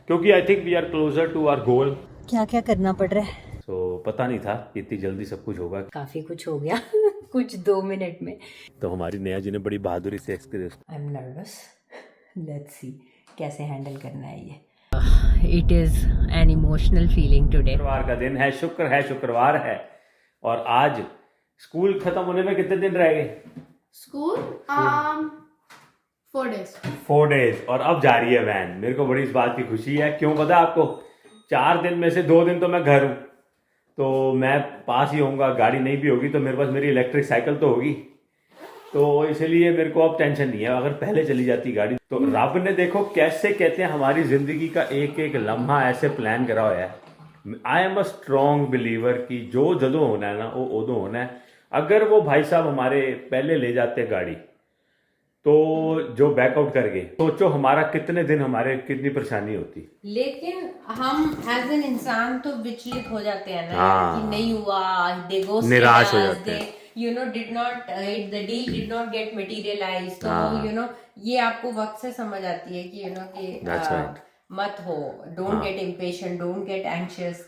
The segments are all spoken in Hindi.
क्योंकि I think we are closer to our goal. क्या क्या करना पड़ रहा है? पता नहीं था कि इतनी जल्दी सब कुछ होगा। काफी कुछ हो गया कुछ 2 मिनट में। तो हमारी नेहा जी ने बड़ी बहादुरी से experience. I am nervous, let's see कैसे हैंडल करना है ये। It is an emotional feeling today. शुक्रवार का दिन है, शुक्रवार है। और आज स्कूल खत्म होने में कितने दिन रह गए? School 4 days। 4 days। और अब जा रही है वैन। मेरे को बड़ी इस बात की खुशी है। क्यों पता है आपको? 4 दिन में से 2 दिन तो मैं घर हूँ, तो मैं पास ही होऊंगा। गाड़ी नहीं भी होगी तो मेरे पास मेरी इलेक्ट्रिक साइकिल तो होगी, तो इसलिए मेरे को अब टेंशन नहीं है। अगर पहले चली जाती गाड़ी तो रब ने देखो कैसे कहते हैं हमारी जिंदगी का एक एक लम्हा ऐसे प्लान करा हुआ है। I am a strong believer कि जो जदों होना है ना वो उदों होना है। अगर वो भाई साहब हमारे पहले ले जाते गाड़ी तो जो बैकआउट कर गए, सोचो हमारा कितने दिन, हमारे कितनी परेशानी होती। लेकिन हम एज एन इंसान तो विचलित हो जाते हैं ना, हाँ। कि नहीं हुआ, they ghosted निराश हो us, जाते हैं। they, did not, the deal did not get materialized। तो हाँ। ये आपको वक्त से समझ आती है कि कि That's right। मत हो, don't get impatient, don't get anxious.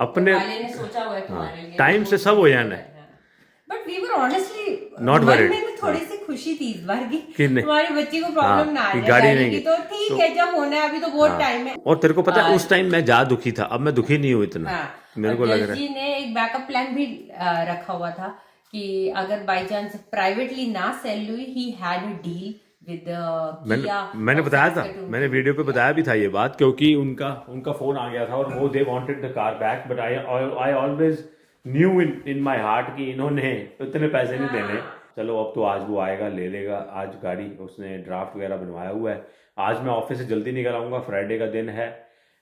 अपने वाले ने सोचा हुआ है तुम्हारे लिए, टाइम से सब हो जाना है। But we were honestly Not worried। में थोड़ी सी खुशी थी इस बार की कि नहीं। हमारी बच्ची को प्रॉब्लम ना कि आए गाड़ी गाड़ी नहीं की। की। तो ठीक है, जब होना है अभी तो बहुत टाइम है। और तेरे को पता है उस टाइम मैं ज्यादा दुखी था, अब मैं दुखी नहीं हूँ इतना। मेरे को लग रहा है जी ने एक बैकअप प्लान भी रखा हुआ था कि अगर बाई चांस प्राइवेटली ना सेल हुई, he had a deal with मैंने बताया था, मैंने वीडियो पे बताया भी था ये बात, क्योंकि उनका फोन आ गया था और वो they wanted the car back. But I always new in my heart कि इन्होंने इतने पैसे नहीं देने। चलो अब तो आज वो आएगा, ले लेगा। आज गाड़ी उसने ड्राफ्ट वगैरह बनवाया हुआ है। आज मैं ऑफिस से जल्दी निकल आऊंगा, फ्राइडे का दिन है।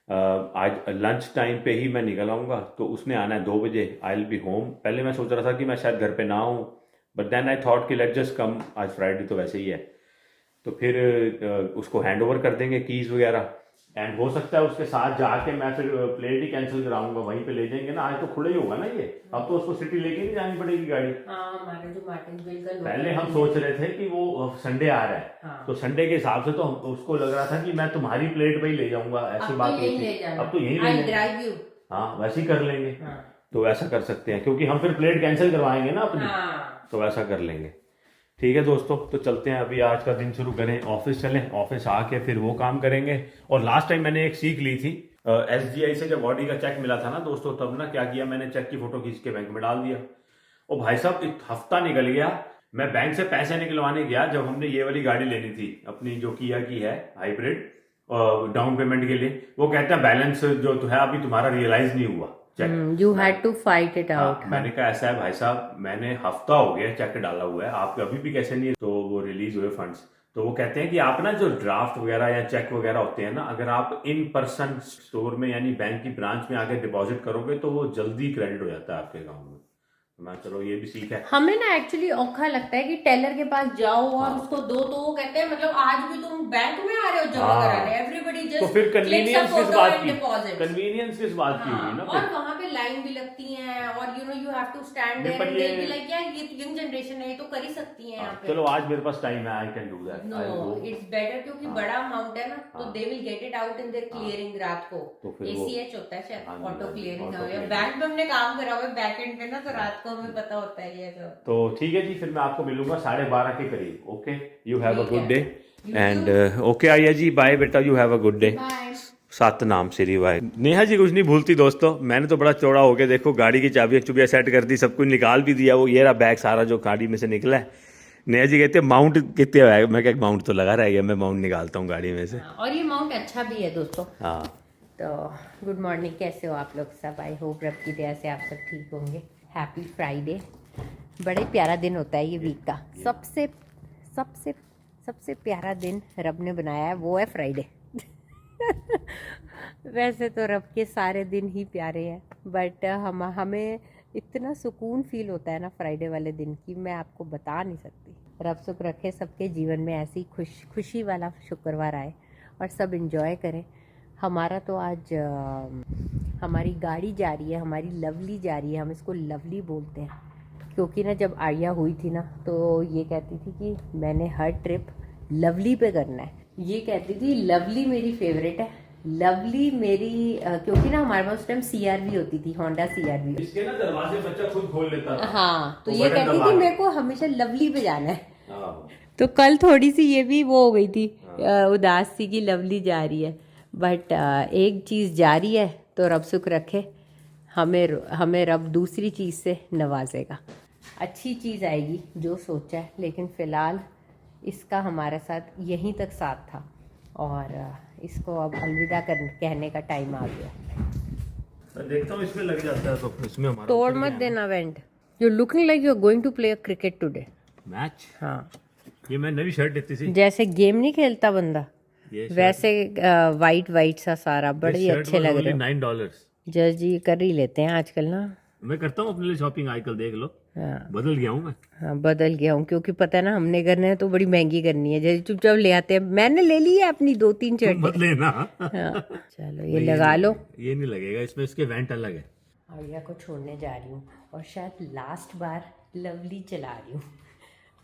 आज लंच टाइम पे ही मैं निकल आऊंगा, तो उसने आना है 2 बजे। I will be home. पहले मैं सोच रहा था कि मैं शायद घर पे ना हूँ, बट देन आई थॉट कि लेट जस्ट कम, आज फ्राइडे तो वैसे ही है। तो फिर उसको हैंड ओवर कर देंगे कीज वगैरह, एंड हो सकता है उसके साथ जाके मैं फिर प्लेट ही कैंसिल कराऊंगा, वहीं पे ले जाएंगे ना। आज तो खुला ही होगा ना ये, अब तो उसको सिटी लेके नहीं जानी पड़ेगी गाड़ी। हमारे जो मार्टिन्सविल का पहले हम सोच रहे थे कि वो संडे आ रहा है, तो संडे के हिसाब से तो उसको लग रहा था कि मैं तुम्हारी प्लेट पे ही ले जाऊंगा, ऐसी बात नहीं थी। अब तो यही ले जाएंगे। हाँ, वैसे ही कर लेंगे। तो ऐसा कर सकते हैं, क्योंकि हम फिर प्लेट कैंसिल करवाएंगे ना अपनी, तो वैसा कर लेंगे। ठीक है दोस्तों, तो चलते हैं अभी आज का दिन शुरू करें। ऑफिस चलें, ऑफिस आके फिर वो काम करेंगे। और लास्ट टाइम मैंने एक सीख ली थी SGI से, जब ऑडी का चेक मिला था ना दोस्तों, तब ना क्या किया मैंने, चेक की फोटो खींच के बैंक में डाल दिया। और भाई साहब हफ्ता निकल गया, मैं बैंक से पैसे निकलवाने गया जब हमने ये वाली गाड़ी लेनी थी अपनी, जो किया की है हाइब्रिड, डाउन पेमेंट के लिए। वो कहते हैं बैलेंस जो तो है अभी तुम्हारा रियलाइज नहीं हुआ, you had to fight it out. मैंने कहा ऐसा है भाई साहब, मैंने हफ्ता हो गया चेक डाला हुआ है, आप अभी भी कैसे नहीं है? तो वो रिलीज हुए फंड्स। तो वो कहते हैं कि आप ना जो ड्राफ्ट वगैरह या चेक वगैरह होते हैं ना, अगर आप इन पर्सन स्टोर में यानी बैंक की ब्रांच में आके डिपॉजिट करोगे तो वो जल्दी क्रेडिट हो जाता है आपके अकाउंट में। तो मैं चलो ये भी सीख है। हमें ना एक्चुअली औखा लगता है कि टेलर के पास जाओ और उसको दो, तो वो कहते हैं मतलब आज भी तुम बैंक में आ रहे हो जमा कराने, एवरीबॉडी जस्ट तो फिर कन्वीनियंस किस बात की? डिपॉजिट, कन्वीनियंस किस बात की हुई ना? और वहां पे लाइन भी लगती है, और you have to stand there and they be like यार ये यंग जनरेशन है, ये तो कर ही सकती है यहाँ पे। चलो आज मेरे पास टाइम है, I can do that. No, it's better, क्योंकि बड़ा अमाउंट है ना, तो they will get it out in their clearing रात को। ACH होता है शायद, ऑटो क्लियरिंग है। बैंक में हमने काम करा हुआ है बैक एंड पे ना, तो रात को हमें पता होता है ये सब। तो ठीक है जी, फिर मैं आपको मिलूंगा 12:30 के करीब। Okay, you have a good day and okay आया जी, बाय बेटा, you have a good day. Satnam Shri Waheguru. Neha ji कुछ नहीं भूलती दोस्तों। मैंने तो बड़ा चौड़ा हो गया, देखो गाड़ी की चाबियां चुबियां सेट कर दी, सब कुछ निकाल भी दिया। वो ये रहा बैग सारा जो गाड़ी में से निकला है। नेहा जी कहते हैं माउंट कितने है, मैं क्या माउंट तो लगा रह गया, मैं माउंट निकालता हूँ गाड़ी में से। और ये माउंट अच्छा भी है दोस्तों। हाँ, तो गुड मॉर्निंग, कैसे हो आप लोग सब? आई होप रब की दया से आप सब ठीक होंगे। Happy Friday. बड़ा ही प्यारा दिन होता है ये वीक का। सबसे सबसे सबसे प्यारा दिन रब ने बनाया है वो है फ्राइडे। वैसे तो रब के सारे दिन ही प्यारे हैं, बट हमें इतना सुकून फील होता है ना फ्राइडे वाले दिन की, मैं आपको बता नहीं सकती। रब सुख रखे सबके जीवन में, ऐसी खुशी वाला शुक्रवार आए और सब एंजॉय करें। हमारा तो आज हमारी गाड़ी जा रही है, हमारी लवली जा रही है। हम इसको लवली बोलते हैं क्योंकि ना जब आर्या हुई थी ना, तो ये कहती थी कि मैंने हर ट्रिप लवली पे करना है। ये कहती थी लवली मेरी फेवरेट है, लवली मेरी क्योंकि ना हमारे पास उस टाइम CRV होती थी, होंडा CRV। इसके ना दरवाजे बच्चा खुद खोल लेता था। हाँ, तो वो ये बटन कहती दबा थी के। मेरे को हमेशा लवली पे जाना है। हाँ। तो कल थोड़ी सी ये भी वो हो गई थी, उदास सी कि लवली जा रही है। बट एक चीज़ जारी है तो रब सुख रखे, हमें रब दूसरी चीज़ से नवाजेगा। अच्छी चीज़ आएगी जो सोचा है, लेकिन फ़िलहाल इसका हमारे साथ यहीं तक साथ था और इसको अब अलविदा कहने का टाइम आ गया। मैं देखता हूँ इसमें लग जाता है तो इसमें हमारा तोड़ मत देना वेंट। You looking like you are going to play a cricket today. Match. हाँ, ये मैं नई शर्ट लेती थी, जैसे गेम नहीं खेलता बंदा ये वैसे वाइट वाइट सा सारा बड़े ही अच्छे लग रहे हो। $9। जज जी कर ही लेते हैं आजकल ना। मैं करता हूँ अपने लिए शॉपिंग आजकल, देख लो। हाँ बदल गया हूँ मैं। हाँ, बदल गया हूँ क्योंकि पता है ना हमने करना है तो बड़ी महंगी करनी है। जैसे चुपचाप ले आते हैं, मैंने ले ली है अपनी 2-3 तुम मत शर्टें। लेना। हाँ चलो ये लगा लो। ये नहीं लगेगा, इसमें इसके वेंट अलग है। आर्या को छोड़ने जा रही हूँ और शायद लास्ट बार लवली चला रही हूँ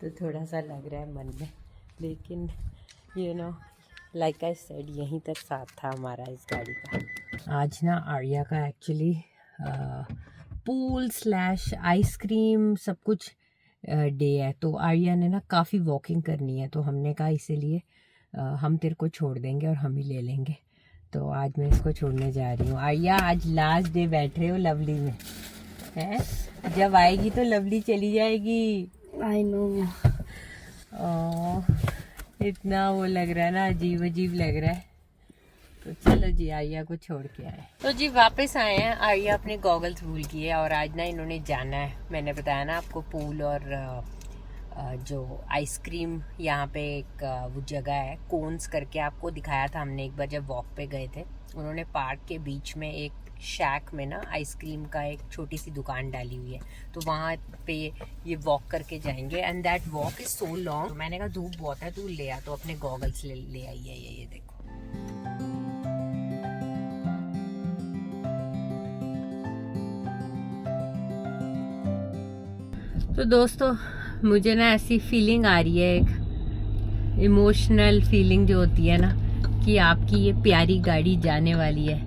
तो थोड़ा सा लग रहा है मन में, लेकिन you know like I said यहीं तक साथ था हमारा इस गाड़ी का। आज ना आर्या का एक्चुअली पूल / आइसक्रीम सब कुछ डे है, तो आर्या ने ना काफ़ी वॉकिंग करनी है, तो हमने कहा इसीलिए हम तेरे को छोड़ देंगे और हम ही ले लेंगे। तो आज मैं इसको छोड़ने जा रही हूँ। आर्या आज लास्ट डे बैठ रहे हो लवली में, है जब आएगी तो लवली चली जाएगी। I know. इतना वो लग रहा है ना, अजीब अजीब लग रहा है। तो चलो जी आर्या को छोड़ के आए। तो जी वापस आए हैं। आर्या अपने गॉगल्स भूल गई है और आज ना इन्होंने जाना है, मैंने बताया ना आपको, पूल और जो आइसक्रीम यहाँ पे एक वो जगह है कोन्स करके, आपको दिखाया था हमने एक बार जब वॉक पे गए थे। उन्होंने पार्क के बीच में एक शैक में ना आइसक्रीम का एक छोटी सी दुकान डाली हुई है, तो वहाँ पे ये वॉक करके जाएंगे and that walk is so long. तो मैंने कहा धूप बहुत है, तू ले आ, तो अपने गॉगल्स ले आई है। ये देखो। तो दोस्तों मुझे ना ऐसी फीलिंग आ रही है, एक इमोशनल फीलिंग जो होती है ना कि आपकी ये प्यारी गाड़ी जाने वाली है,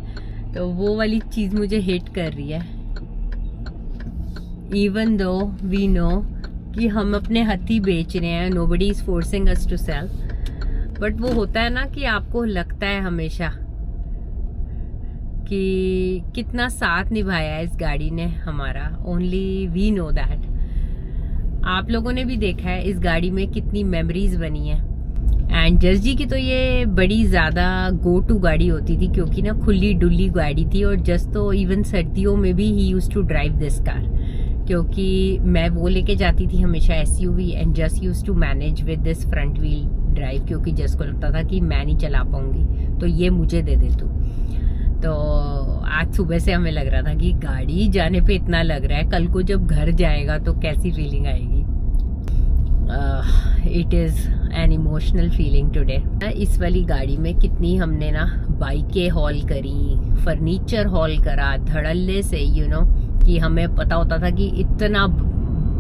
तो वो वाली चीज़ मुझे हिट कर रही है। इवन दो वी नो कि हम अपने हत्थी बेच रहे हैं, nobody is forcing us to sell, but वो होता है ना कि आपको लगता है हमेशा कि कितना साथ निभाया है इस गाड़ी ने हमारा। Only we know that. आप लोगों ने भी देखा है इस गाड़ी में कितनी मेमोरीज बनी है। एंड जस जी की तो ये बड़ी ज़्यादा गो टू गाड़ी होती थी, क्योंकि ना खुली डुली गाड़ी थी, और जस तो इवन सर्दियों में भी he use to drive this car, क्योंकि मैं वो लेके जाती थी हमेशा SUV and Jas use to manage with this front wheel drive, क्योंकि जस को लगता था कि मैं नहीं चला पाऊंगी तो ये मुझे दे दे तू। तो आज सुबह से हमें लग रहा था कि गाड़ी जाने पे इतना लग रहा है, कल को जब घर जाएगा तो कैसी फीलिंग आएगी। It is an emotional feeling today. इस वाली गाड़ी में कितनी हमने ना बाइकें हॉल करी, फर्नीचर हॉल करा धड़ल्ले से, यू नो कि हमें पता होता था कि इतना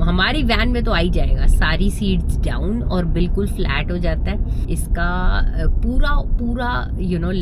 हमारी वैन में तो आ ही जाएगा, सारी सीट्स डाउन और बिल्कुल फ्लैट हो जाता है। इसका पूरा यू नो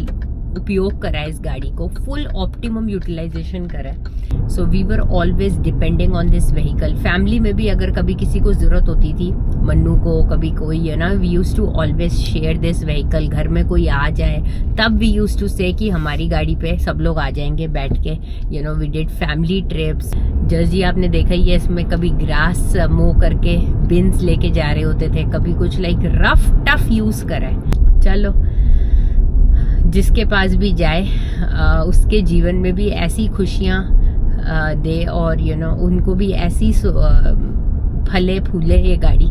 उपयोग करा है, इस गाड़ी को फुल ऑप्टिमम यूटिलाइजेशन करा है। So we were always depending on this vehicle. Family में भी अगर कभी किसी को ज़रूरत होती थी, मन्नू को कभी कोई, है ना, we use to always share this vehicle. घर में कोई आ जाए तब वी यूज टू से कि हमारी गाड़ी पे सब लोग आ जाएंगे बैठ के, you know we did family trips. जस जी आपने देखा ही है, इसमें कभी ग्रास मो करके बिन्स लेके जा रहे होते थे, कभी कुछ लाइक रफ टफ यूज़ करा है। चलो जिसके पास भी जाए उसके जीवन में भी ऐसी खुशियाँ दे, और यू नो उनको भी ऐसी फले फूले ये गाड़ी।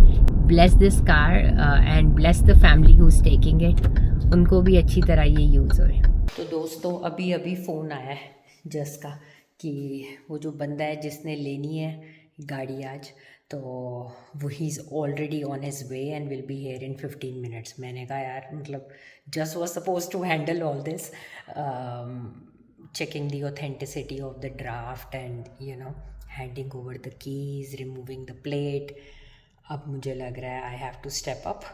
Bless this car and bless the family who is taking it, उनको भी अच्छी तरह ये यूज़ होए। तो दोस्तों अभी फ़ोन आया है जस का कि वो जो बंदा है जिसने लेनी है गाड़ी आज, तो वो he is already on his way and will be here in 15 minutes. मैंने कहा यार मतलब just was suppose to handle all this, checking the authenticity of the draft and you know handing over the keys, removing the plate. अब मुझे लग रहा है I have to step up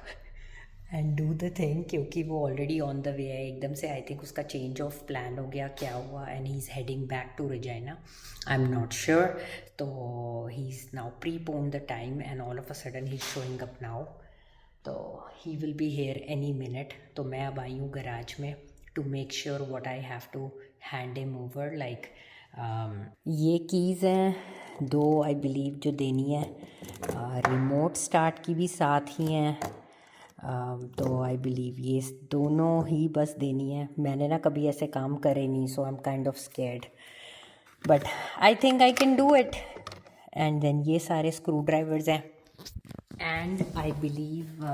and do the thing, क्योंकि वो ऑलरेडी ऑन द वे है। एकदम से आई थिंक उसका चेंज ऑफ प्लान हो गया, क्या हुआ, and he is heading back to Regina, I am not sure. तो he is now prepone the time and all of a sudden he is showing up now, तो he will be here any minute. तो मैं अब आई हूँ गराज में to make sure what I have to hand him over, like ये कीज़ हैं 2 आई बिलीव जो देनी है, रिमोट स्टार्ट की भी साथ ही हैं। तो आई बिलीव ये दोनों ही बस देनी है। मैंने ना कभी ऐसे काम करे नहीं, so I am kind of scared, but I think I can do it. And then ये सारे स्क्रू ड्राइवर्स हैं, एंड आई बिलीव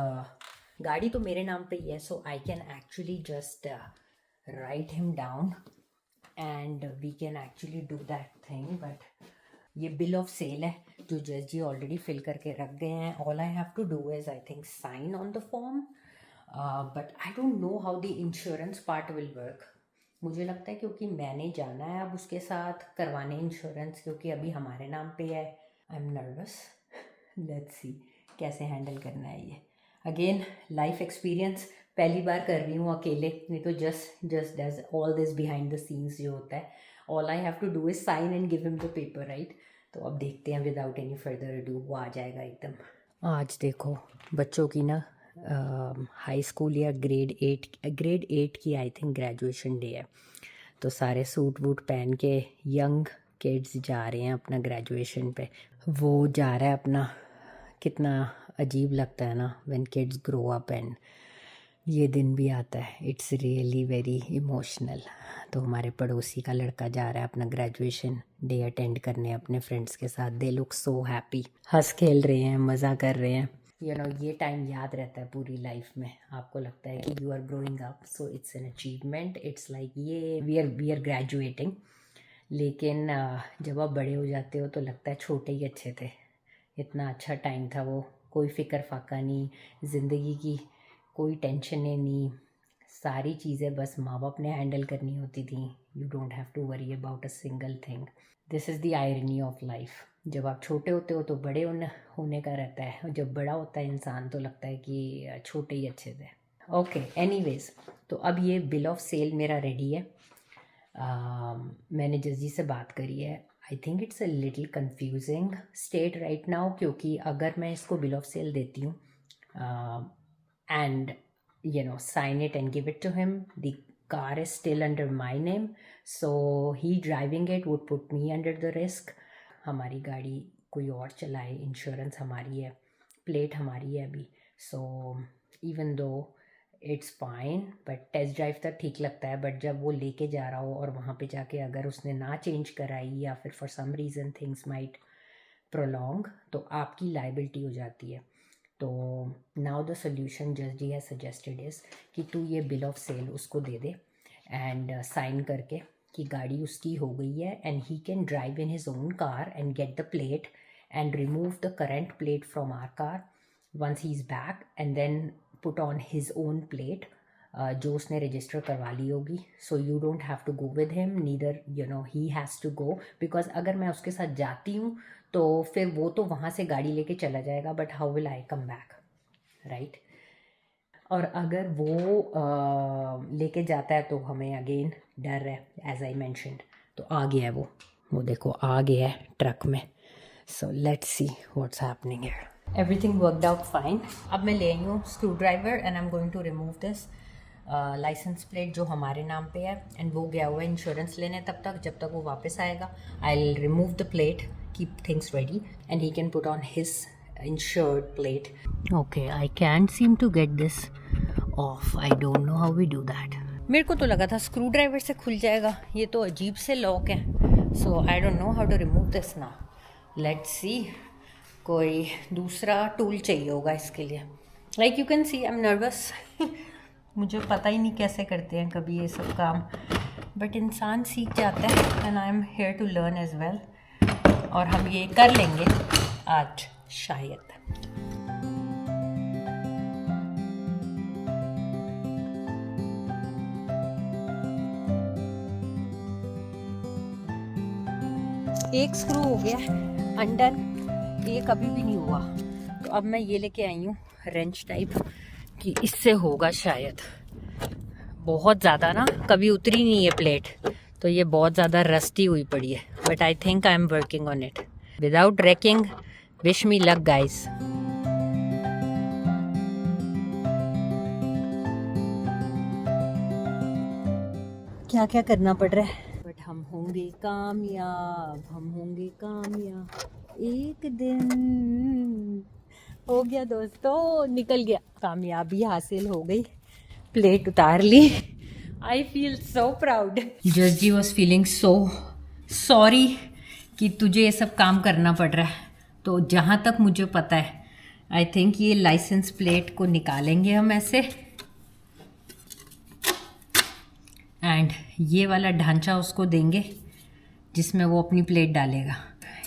गाड़ी तो मेरे नाम पे ही है, so I can actually just write him down and we can actually do that thing. But ये बिल ऑफ सेल है जो जज जी ऑलरेडी फिल करके रख गए हैं। All I have to do is I think sign on the form, but I don't know how the insurance part will work. मुझे लगता है क्योंकि मैंने जाना है अब उसके साथ करवाने इंश्योरेंस, क्योंकि अभी हमारे नाम पे है। I am nervous, let's see कैसे हैंडल करना है ये। अगेन लाइफ एक्सपीरियंस, पहली बार कर रही हूँ अकेले, नहीं तो just does all this behind the scenes जो होता है। All I have to do is sign and give him the paper, right. तो अब देखते हैं, विदाउट एनी फर्दर अडू वो आ जाएगा एकदम। आज देखो बच्चों की ना हाई स्कूल या ग्रेड 8 की आई थिंक ग्रेजुएशन डे है, तो सारे सूट वूट पहन के यंग किड्स जा रहे हैं अपना ग्रेजुएशन पे। वो जा रहा है अपना, कितना अजीब लगता है ना when kids grow up and ये दिन भी आता है। It's really very emotional. तो हमारे पड़ोसी का लड़का जा रहा है अपना ग्रेजुएशन डे अटेंड करने अपने फ्रेंड्स के साथ। दे लुक सो हैप्पी, हंस खेल रहे हैं, मज़ा कर रहे हैं। यू नो ये टाइम याद रहता है पूरी लाइफ में। आपको लगता है कि you are growing up, so it's an achievement. It's like ये वी आर ग्रेजुएटिंग। लेकिन जब आप बड़े हो जाते हो तो लगता है छोटे ही अच्छे थे, इतना अच्छा टाइम था वो। कोई फ़िक्र फाका नहीं, ज़िंदगी की कोई टेंशनें नहीं, सारी चीज़ें बस माँ बाप ने हैंडल करनी होती थी। You don't have to worry about a single thing. This is the irony of life. जब आप छोटे होते हो तो बड़े होने का रहता है, और जब बड़ा होता है इंसान तो लगता है कि छोटे ही अच्छे थे। ओके, एनीवेज, तो अब ये बिल ऑफ सेल मेरा रेडी है। मैंने जजी से बात करी है। आई think it's a little confusing state right now, क्योंकि अगर मैं इसको बिल ऑफ सेल देती हूँ and sign it and give it to him, the car is still under my name, so he driving it would put me under the risk. हमारी गाड़ी कोई और चलाए, इंश्योरेंस हमारी है, प्लेट हमारी है अभी, so even though it's fine, but test drive तक ठीक लगता है। बट जब वो लेके जा रहा हो और वहाँ पे जाके अगर उसने ना चेंज कराई या फिर for some reason things might prolong, तो आपकी लाइबिलिटी हो जाती है। तो नाउ द सोल्यूशन जज जी हैज़ सजेस्टेड इज़ कि तू ये बिल ऑफ सेल उसको दे दे एंड साइन करके कि गाड़ी उसकी हो गई है, and he can drive in his own car and get the plate and remove the current plate from our car once he is back, and then put on his own plate जो उसने रजिस्टर करवा ली होगी। So you don't have to go with him, neither he has to go, because अगर मैं उसके साथ जाती हूँ तो फिर वो तो वहाँ से गाड़ी लेके चला जाएगा, but how will I come back, right. और अगर वो लेके जाता है तो हमें अगेन डर है, एज आई मैंशनड। तो आ गया है वो देखो आ गया है ट्रक में। So let's see what's happening here. Everything worked out fine. अब मैं ले आई हूँ screwdriver and I am going to remove this licence plate जो हमारे नाम पे है, एंड वो गया हुआ है इंश्योरेंस लेने तब तक, जब तक वो वापस आएगा। I will remove the plate, keep things ready, and he can put on his insured plate. Okay, I can't seem to get this off. I don't know how we do that. मेरे को तो लगा था स्क्रू ड्राइवर से खुल जाएगा, ये तो अजीब से लॉक है। So I don't know how to remove this now. Let's see. कोई दूसरा टूल चाहिए होगा इसके लिए। Like you can see, I'm nervous. मुझे पता ही नहीं कैसे करते हैं कभी ये सब काम, बट इंसान सीख जाता है, and I am here to learn as well. और हम ये कर लेंगे आज शायद। एक स्क्रू हो गया अनडन, ये कभी भी नहीं हुआ। तो अब मैं ये लेके आई हूँ रेंच टाइप, कि इससे होगा शायद। बहुत ज़्यादा ना कभी उतरी नहीं है प्लेट, तो ये बहुत ज़्यादा रस्टी हुई पड़ी है, but I think I am working on it without racking. Wish me luck guys. क्या क्या करना पड़ रहा है, बट हम होंगे कामयाब, हम होंगे कामयाब एक दिन। हो गया दोस्तों, निकल गया, कामयाबी हासिल हो गई, प्लेट उतार ली। I feel so proud. Georgie was feeling so sorry कि तुझे ये सब काम करना पड़ रहा है। तो जहाँ तक मुझे पता है, आई थिंक ये लाइसेंस प्लेट को निकालेंगे हम ऐसे, एंड ये वाला ढांचा उसको देंगे जिसमें वो अपनी प्लेट डालेगा।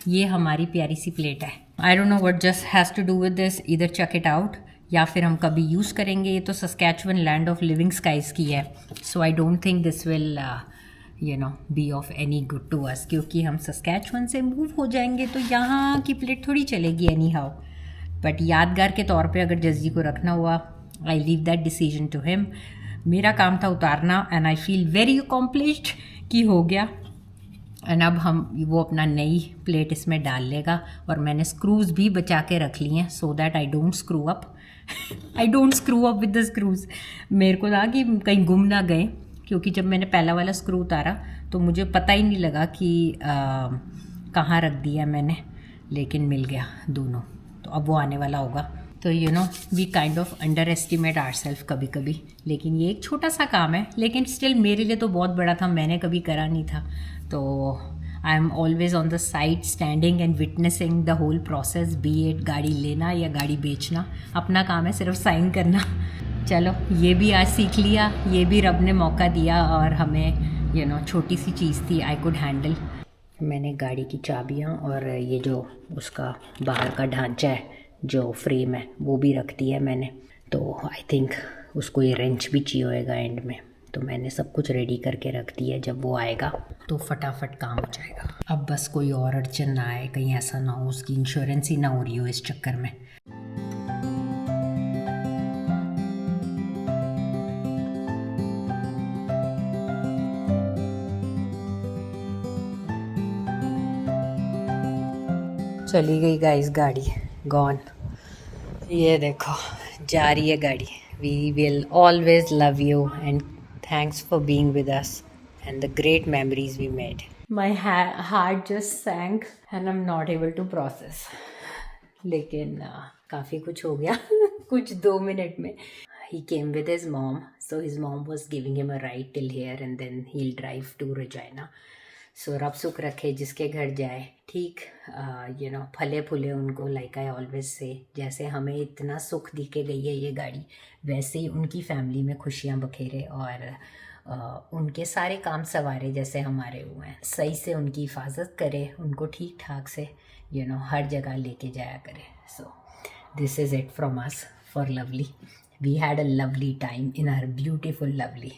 ये हमारी प्यारी सी प्लेट है। I don't know what just has to do with this, इधर चक इट आउट या फिर हम कभी यूज़ करेंगे। ये तो Saskatchewan land of living skies की है, so I don't think this will be of any good to us, क्योंकि हम सस्कैचुअन से मूव हो जाएंगे तो यहाँ की प्लेट थोड़ी चलेगी एनी हाउ। बट यादगार के तौर पे अगर जस्जी को रखना हुआ, I leave that decision to him. मेरा काम था उतारना, and I feel very accomplished कि हो गया। एंड अब वो अपना नई प्लेट इसमें डाल लेगा, और मैंने स्क्रूज भी बचा के रख लिए हैं so that I don't screw up. I don't screw up with the screws. मेरे को लगा कि कहीं गुम ना गए, क्योंकि जब मैंने पहला वाला स्क्रू उतारा तो मुझे पता ही नहीं लगा कि कहाँ रख दिया मैंने, लेकिन मिल गया दोनों। तो अब वो आने वाला होगा। तो we kind of underestimate our self कभी कभी, लेकिन ये एक छोटा सा काम है, लेकिन स्टिल मेरे लिए तो बहुत बड़ा था, मैंने कभी करा नहीं था। तो I am always on the side standing and witnessing the whole process, be it गाड़ी लेना या गाड़ी बेचना। अपना काम है सिर्फ साइन करना। चलो, ये भी आज सीख लिया, ये भी रब ने मौका दिया, और हमें छोटी सी चीज़ थी, आई कुड हैंडल। मैंने गाड़ी की चाबियाँ और ये जो उसका बाहर का ढांचा है, जो फ्रेम है, वो भी रख दिया है मैंने। तो आई थिंक उसको ये रेंच भी चाहिए होएगा एंड में, तो मैंने सब कुछ रेडी करके रख दिया। जब वो आएगा तो फटाफट काम हो जाएगा। अब बस कोई और अड़चन ना आए, कहीं ऐसा ना हो उसकी इंश्योरेंस ही ना हो रही हो इस चक्कर में। चली गई गाइस गाड़ी, गॉन। ये देखो जा रही है गाड़ी। We will always love you and thanks for being with us and the great memories we made. My heart just सैंक and I am not able to process, लेकिन काफ़ी कुछ हो गया कुछ 2 मिनट में। He came with his mom, so his mom was giving him a ride till here and then he'll drive to Regina. So रब सुख रखे जिसके घर जाए, ठीक फले फूले उनको, लाइक आई ऑलवेज से। जैसे हमें इतना सुख दी के गई है ये गाड़ी, वैसे ही उनकी फैमिली में खुशियाँ बखेरे और उनके सारे काम सवारे जैसे हमारे हुए हैं। सही से उनकी हिफाजत करे, उनको ठीक ठाक से हर जगह लेके जाया करे। So this is it from us for lovely. We had a lovely time in our beautiful lovely.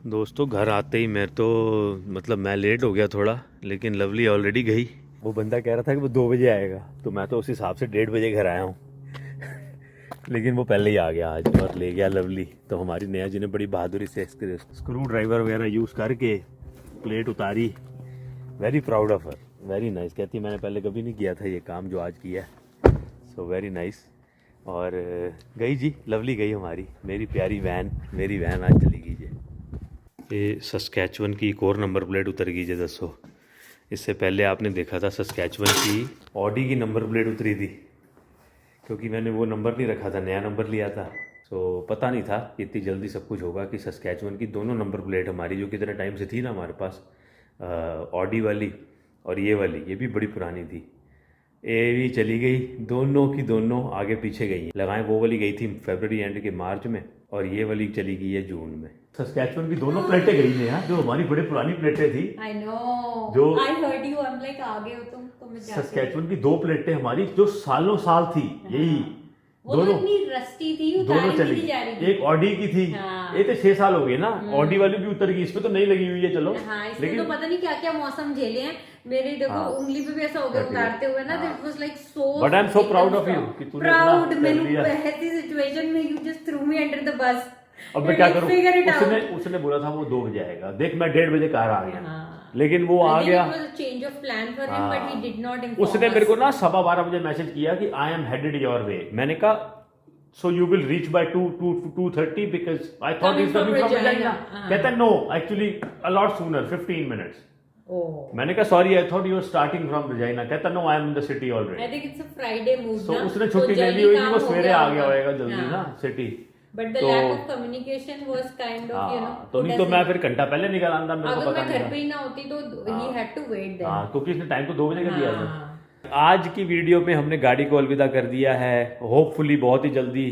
दोस्तों, घर आते ही मैं लेट हो गया थोड़ा, लेकिन लवली ऑलरेडी गई। वो बंदा कह रहा था कि वो 2 बजे आएगा, तो मैं तो उस हिसाब से 1:30 बजे घर आया हूँ लेकिन वो पहले ही आ गया आज और ले गया लवली। तो हमारी नेहा जी ने बड़ी बहादुरी से स्क्रू ड्राइवर वगैरह यूज़ करके प्लेट उतारी। Very proud of her, very nice. कहती मैंने पहले कभी नहीं किया था ये काम जो आज किया है, सो वेरी नाइस। और गई जी, लवली गई हमारी, मेरी प्यारी वैन, मेरी वैन आज चली गई जी। ये सस्कैचुअन की एक और नंबर प्लेट उतर गई जी। दसो, इससे पहले आपने देखा था सस्कैचुअन की ऑडी की नंबर प्लेट उतरी थी, क्योंकि मैंने वो नंबर नहीं रखा था, नया नंबर लिया था। तो पता नहीं था कि इतनी जल्दी सब कुछ होगा कि सस्कैचुअन की दोनों नंबर प्लेट हमारी, जो कितने टाइम से थी ना हमारे पास, ऑडी वाली और ये वाली, ये भी बड़ी पुरानी थी, ये भी चली गई। दोनों की दोनों आगे पीछे गई। लगाएं वो वाली गई थी फरवरी एंड के मार्च में, और ये वाली चली गई है जून में। सस्कैचुअन की दोनों प्लेटें गई हैं यार, जो हमारी बड़ी पुरानी प्लेटें थी। I know. जो I heard you. I'm like, आ गए हो तुम, तो मैं जाके। सस्कैचुअन की 2 प्लेटें हमारी जो सालों साल थी, यही वो तो इतनी रस्टी थी, दोनों उतारी चली नहीं जा रही गई। थी। एक ऑडी की थी, हाँ। ये तो 6 साल हो गए ना, ऑडी वाली भी उतर गई, इस पे तो नहीं लगी हुई है चलो। हाँ, इसमें तो पता नहीं क्या क्या मौसम झेले हैं। मेरे देखो उंगली पे भी ऐसा हो गया उतारते हुए ना, that was like so, but I am so proud of you कि तूने प्राउड। इतना मैंने कर लिया। ऐसी सिचुएशन में you just through me under the bus. अब मैं क्या करूं, उसने बोला था वो 2 बजे आएगा, देख मैं 1:30 बजे कार आ गया, लेकिन वो आ गया। Change of plan for him, but he did not inform. उसने मेरे को ना 12:15 बजे मैसेज किया कि I am headed your way. मैंने कहा so you will reach by 2:30 because I thought he's coming from Regina. कहता no, actually a lot sooner, 15 minutes. मैंने कहा sorry, I thought you were starting from Regina. कहता no, I am in the city already. I think it's a Friday move so ना, उसने छुट्टी ले ली होगी, वो सवेरे आ गया होगा जल्दी ना city. But the lack of communication was kind of you know. तो नहीं तो मैं फिर घंटा पहले निकल आंदा, मेरे को अगर पता मैं नहीं घर पे ही ना होती तो he had to wait there. हां, क्योंकि इसने टाइम तो 2 बजे का दिया था। आज की वीडियो में हमने गाड़ी को अलविदा कर दिया है। होपफुली बहुत ही जल्दी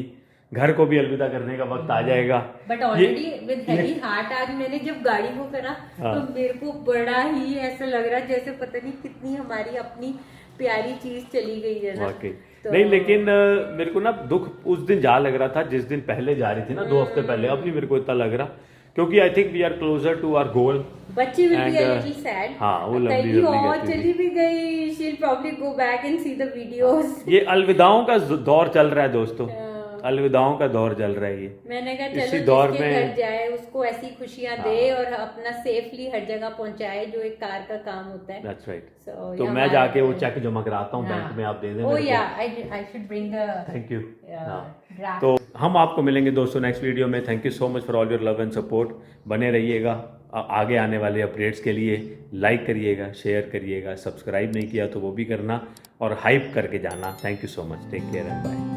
घर को भी अलविदा करने का वक्त आ जाएगा। But already with heavy heart आज मैंने जब गाड़ी को करा तो मेरे को बड़ा ही ऐसा लग रहा जैसे पता नहीं कितनी हमारी अपनी प्यारी चीज चली गई है ना। तो नहीं, लेकिन मेरे को ना दुख उस दिन जा लग रहा था जिस दिन पहले जा रही थी ना, 2 हफ्ते पहले। अब नहीं मेरे को इतना लग रहा, क्योंकि I think we are closer to our goal. बच्ची will be a little sad. हाँ, वो लवली और चली भी गई, she will probably go back and see the videos. ये अलविदाओं का दौर चल रहा है दोस्तों, अलविदाओं का दौर चल रहा है ये। मैंने कहा चलो जिसके घर जाए उसको ऐसी खुशियां दे और अपना सेफली हर जगह पहुंचाए, जो एक कार का काम होता है। That's right. तो मैं जाके वो चेक जमा कराता हूँ बैंक में, आप दे देना। Oh yeah, I should bring the thank you. draft. तो हम आपको मिलेंगे दोस्तों नेक्स्ट वीडियो में। Thank you so much for all your love and support. बने रहिएगा आगे आने वाले अपडेट्स के लिए। लाइक करिएगा, शेयर करिएगा, सब्सक्राइब नहीं किया तो वो भी करना और हाइप करके जाना। Thank you so much, take care and bye.